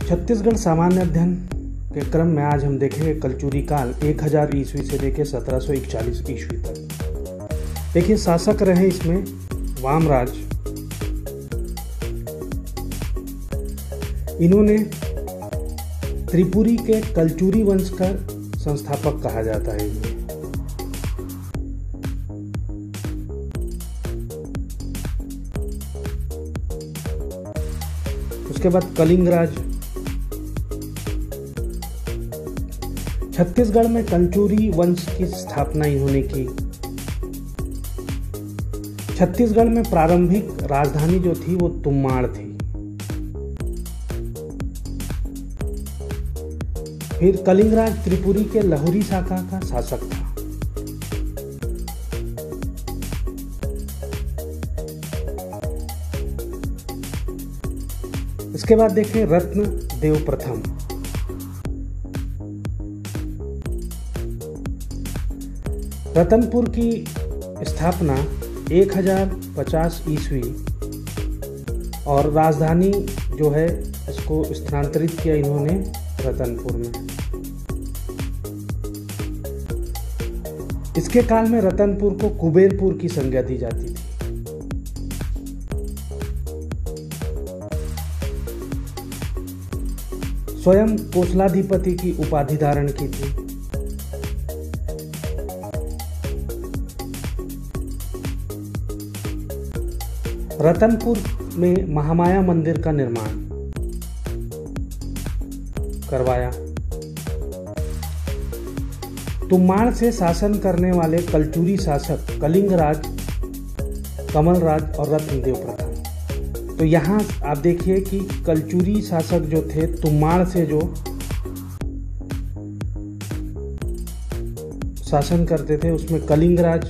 छत्तीसगढ़ सामान्य अध्ययन के क्रम में आज हम देखेंगे कलचुरी काल 1000 ईस्वी से लेकर 1741 ईस्वी तक। देखिए शासक रहे इसमें वामराज। इन्होंने त्रिपुरी के कलचुरी वंश का संस्थापक कहा जाता है इन्हें। उसके बाद कलिंग राज। छत्तीसगढ़ में कलचुरी वंश की स्थापना इन्होंने की। छत्तीसगढ़ में प्रारंभिक राजधानी जो थी वो तुम्माड़ थी। फिर कलिंगराज त्रिपुरी के लहुरी शाखा का शासक था। इसके बाद देखें रत्न देव प्रथम। रतनपुर की स्थापना 1050 ईस्वी और राजधानी जो है इसको स्थानांतरित किया इन्होंने रतनपुर में। इसके काल में रतनपुर को कुबेरपुर की संज्ञा दी जाती थी। स्वयं कोसलाधिपति की उपाधि धारण की थी। रतनपुर में महामाया मंदिर का निर्माण करवाया। तुम्माड़ से शासन करने वाले कलचुरी शासक कलिंगराज, कमलराज और रत्नदेव प्रथम। तो यहाँ आप देखिए कि कलचुरी शासक जो थे तुम्माड़ से जो शासन करते थे उसमें कलिंगराज,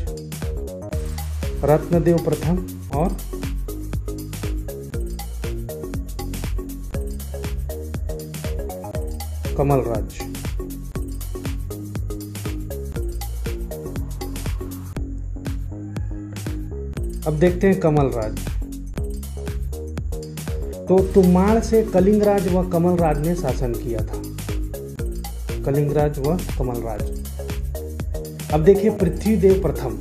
रत्नदेव प्रथम और कमलराज। अब देखते हैं कमलराज। तो तुम्माड़ से कलिंगराज व कमलराज ने शासन किया था। कलिंगराज व कमलराज। अब देखिए पृथ्वीदेव प्रथम।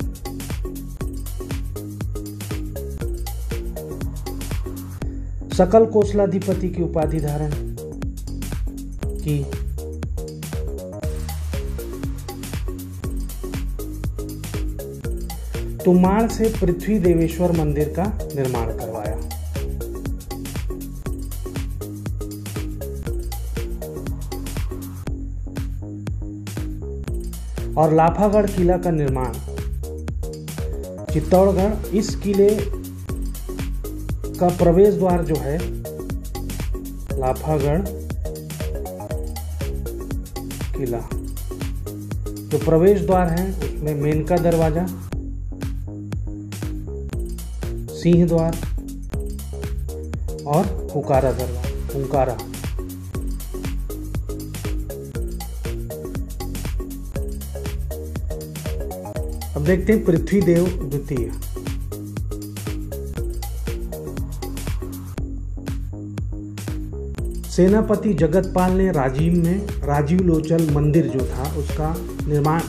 सकल कोसलाधिपति की उपाधि धारण की। तुम्माड़ से पृथ्वी देवेश्वर मंदिर का निर्माण करवाया। और लाफागढ़ किला का निर्माण। चित्तौड़गढ़, इस किले का प्रवेश द्वार जो है लाफागढ़ किला, जो प्रवेश द्वार है उसमें मेनका दरवाजा, सिंह द्वार और हुकारा दरवाजा, हुंकारा। अब देखते हैं पृथ्वीदेव द्वितीय। सेनापति जगतपाल ने राजीव लोचन मंदिर जो था उसका निर्माण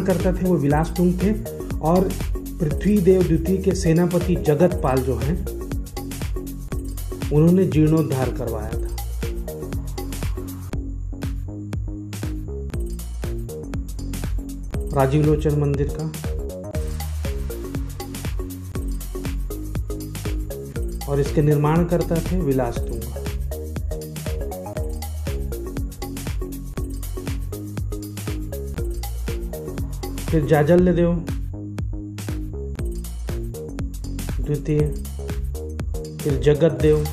करता थे वो विलास तुंग थे। और पृथ्वीदेव द्वितीय के सेनापति जगतपाल जो हैं उन्होंने जीर्णोद्धार करवाया था। राजीव लोचन मंदिर का। और इसके निर्माण करता थे विलास तुंग। फिर जाजल्यदेव द्वितीय, फिर जगतदेव।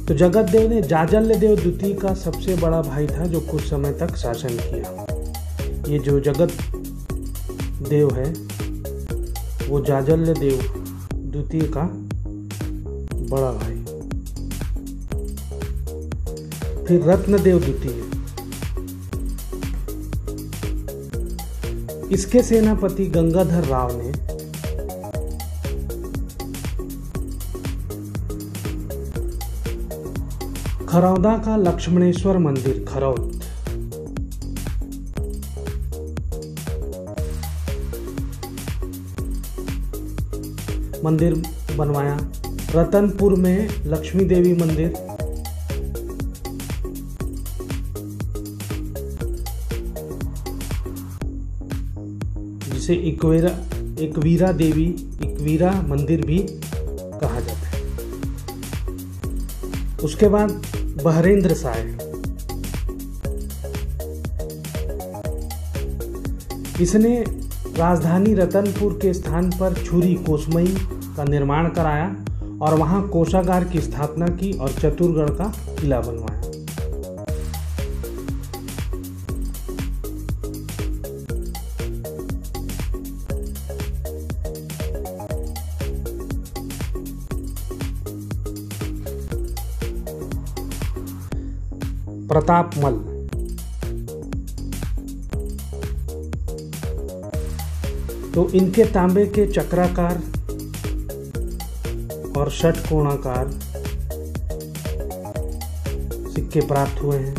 तो जगतदेव ने जाजल्यदेव द्वितीय का सबसे बड़ा भाई था जो कुछ समय तक शासन किया। ये जो जगतदेव है वो जाजल्यदेव द्वितीय का बड़ा भाई। फिर रत्नदेव द्वितीय, इसके सेनापति गंगाधर राव ने खरौदा का लक्ष्मणेश्वर मंदिर खरौद। मंदिर बनवाया। रतनपुर में लक्ष्मी देवी मंदिर, जिसे एकवीरा देवी एकवीरा मंदिर भी कहा जाता है। उसके बाद बहरेंद्र साय, इसने राजधानी रतनपुर के स्थान पर छुरी कोसमई का निर्माण कराया और वहां कोषागार की स्थापना की और चतुरगढ़ का किला बनवाया। प्रतापमल, तो इनके तांबे के चक्राकार और षटकोणाकार सिक्के प्राप्त हुए हैं।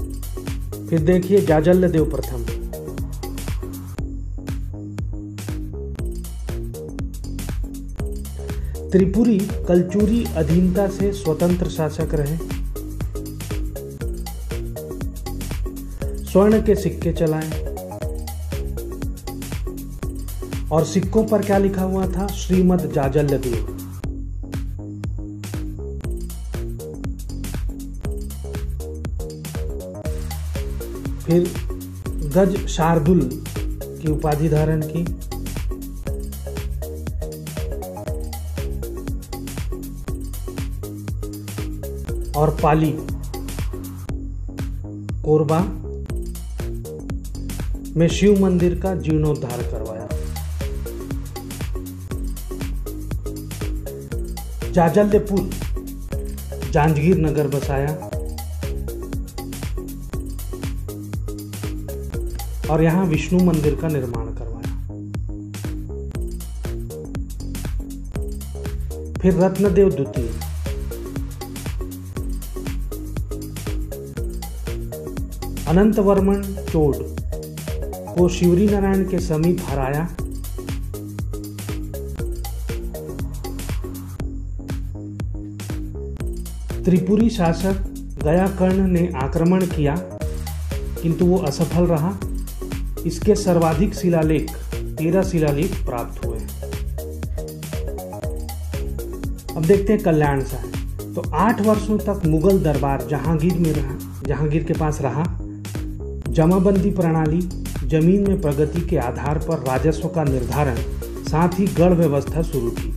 फिर देखिए जाजल्य देव प्रथम, त्रिपुरी कलचुरी अधीनता से स्वतंत्र शासक रहे। स्वर्ण के सिक्के चलाए और सिक्कों पर क्या लिखा हुआ था? श्रीमद जाजल्य देव। फिर गज शार्दुल की उपाधि धारण की। और पाली कोरबा में शिव मंदिर का जीर्णोद्धार करवाया। जाजल्यपुर जांजगीर नगर बसाया और यहां विष्णु मंदिर का निर्माण करवाया। फिर रत्नदेव द्वितीय, अनंतवर्मन चोड को शिवरी नारायण के समीप हराया। त्रिपुरी शासक गयाकर्ण ने आक्रमण किया किंतु वो असफल रहा। इसके सर्वाधिक शिलालेख 13 शिलालेख प्राप्त हुए। अब देखते हैं कल्याण साय। तो 8 वर्षों तक मुगल दरबार जहांगीर के पास रहा। जमाबंदी प्रणाली, जमीन में प्रगति के आधार पर राजस्व का निर्धारण, साथ ही गढ़ व्यवस्था शुरू की।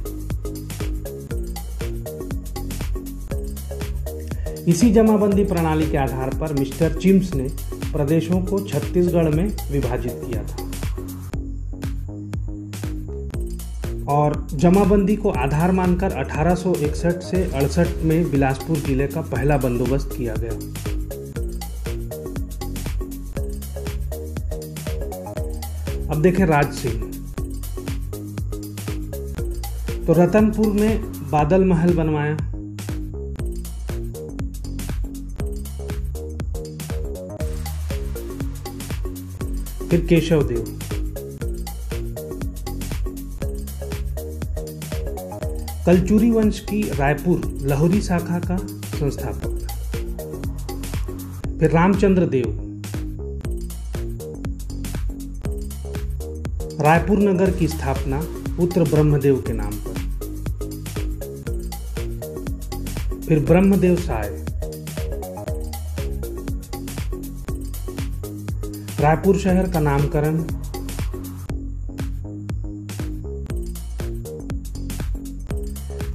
इसी जमाबंदी प्रणाली के आधार पर मिस्टर चिम्स ने प्रदेशों को छत्तीसगढ़ में विभाजित किया था और जमाबंदी को आधार मानकर 1861 से 68 में बिलासपुर जिले का पहला बंदोबस्त किया गया। अब देखें राज सिंह। तो रतनपुर में बादल महल बनवाया। फिर केशव देव, कलचुरी वंश की रायपुर लाहौरी शाखा का संस्थापक। फिर रामचंद्र देव, रायपुर नगर की स्थापना पुत्र ब्रह्मदेव के नाम पर। फिर ब्रह्मदेव साय, रायपुर शहर का नामकरण।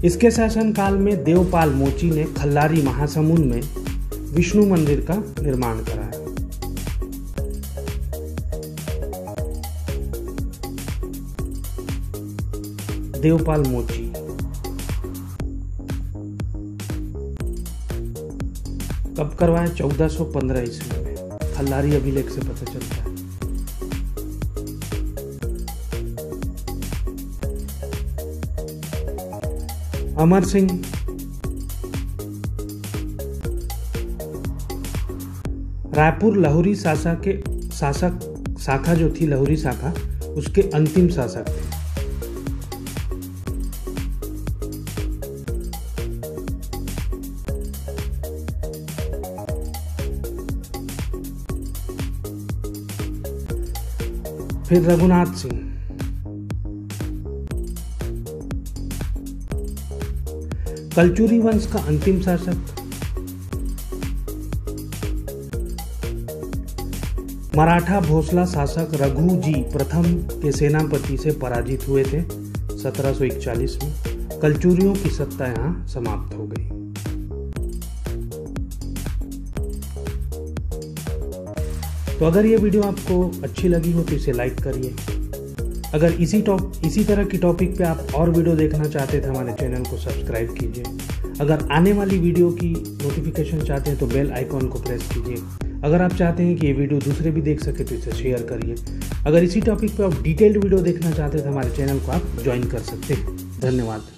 इसके शासनकाल में देवपाल मोची ने खल्लारी महासमुंद में विष्णु मंदिर का निर्माण कराया। देवपाल मोची। कब करवाया? 1415 ईस्वी में। खल्लारी अभिलेख से पता चलता है। अमर सिंह रायपुर लाहुरी शाखा जो थी, लाहुरी शाखा, उसके अंतिम शासक थे। फिर रघुनाथ सिंह, कलचुरी वंश का अंतिम शासक। मराठा भोसला शासक रघुजी प्रथम के सेनापति से पराजित हुए थे 1741 में। कलचुरियों की सत्ता यहां समाप्त हो गई। तो अगर ये वीडियो आपको अच्छी लगी हो तो इसे लाइक करिए। अगर इसी तरह की टॉपिक पे आप और वीडियो देखना चाहते थे, हमारे चैनल को सब्सक्राइब कीजिए। अगर आने वाली वीडियो की नोटिफिकेशन चाहते हैं तो बेल आइकॉन को प्रेस कीजिए। अगर आप चाहते हैं कि ये वीडियो दूसरे भी देख सके तो इसे शेयर करिए। अगर इसी टॉपिक पे आप डिटेल्ड वीडियो देखना चाहते हैं तो हमारे चैनल को आप ज्वाइन कर सकते हैं। धन्यवाद।